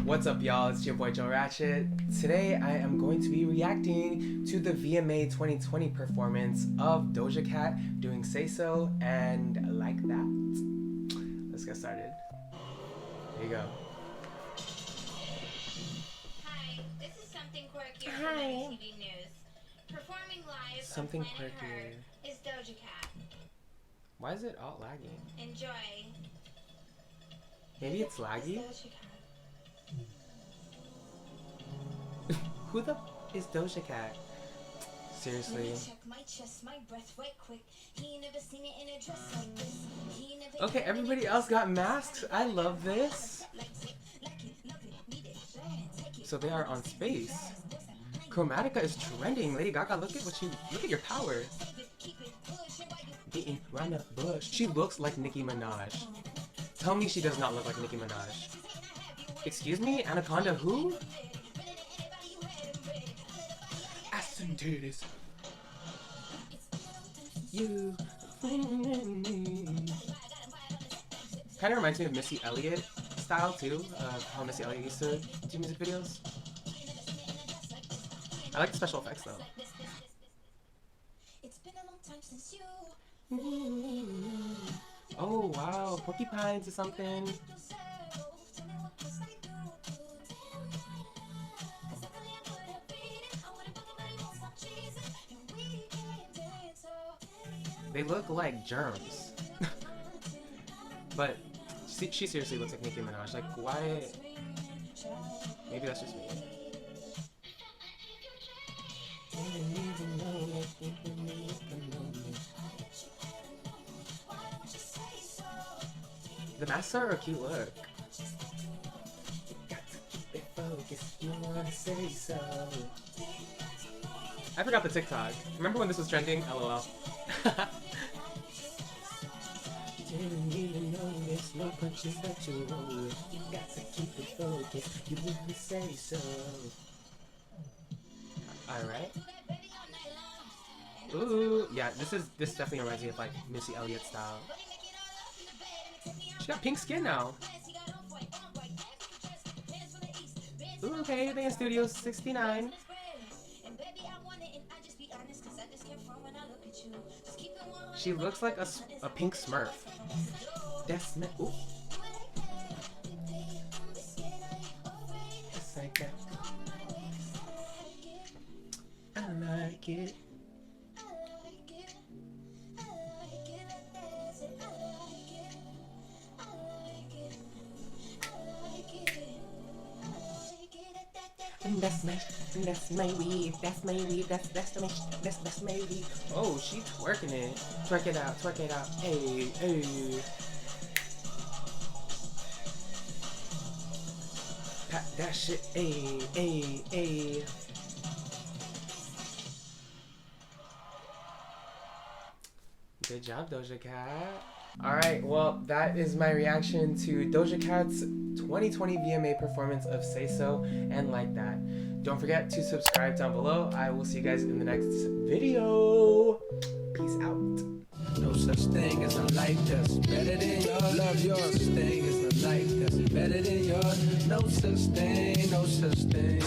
What's up, y'all? It's your boy Joe Ratchet. Today I am going to be reacting to the VMA 2020 performance of Doja Cat doing Say So and Like That. Let's get started. Here you go. Hi, this is something quirky Hi. from TV News. Performing live Something on Planet quirky. Her is Doja Cat. Why is it all laggy? Enjoy. Maybe it's laggy? Doja Cat. Who the is Doja Cat? Seriously. Okay, everybody else got masks. I love this. So they are on space. Chromatica is trending. Lady Gaga, look at your power. Beating around the bush. She looks like Nicki Minaj. Tell me she does not look like Nicki Minaj. Excuse me? Anaconda who? Ass and titties. You. Kind of reminds me of Missy Elliott style too, how Missy Elliott used to do music videos. I like the special effects though. Oh wow, porcupines or something. They look like germs. But she seriously looks like Nicki Minaj. Like, why? Maybe that's just me. The masks are a cute look. I forgot the TikTok. Remember when this was trending? LOL. Alright. Ooh, yeah, this definitely reminds me of like Missy Elliott style. She got pink skin now. Ooh, okay, they in Studio 69. She looks like a pink Smurf. That's me. Ooh. Just like that. I like it. That's my weed, that's my weed, that's my weed. Oh, she twerking it. Twerk it out, hey, hey. Pat that shit, hey, hey, hey. Good job, Doja Cat. Alright, well, that is my reaction to Doja Cat's 2020 VMA performance of Say So and Like That. Don't forget to subscribe down below. I will see you guys in the next video. Peace out. No such thing as a life that's better than yours. Love yours. Thing is a life that's better than yours. No such thing, no such thing.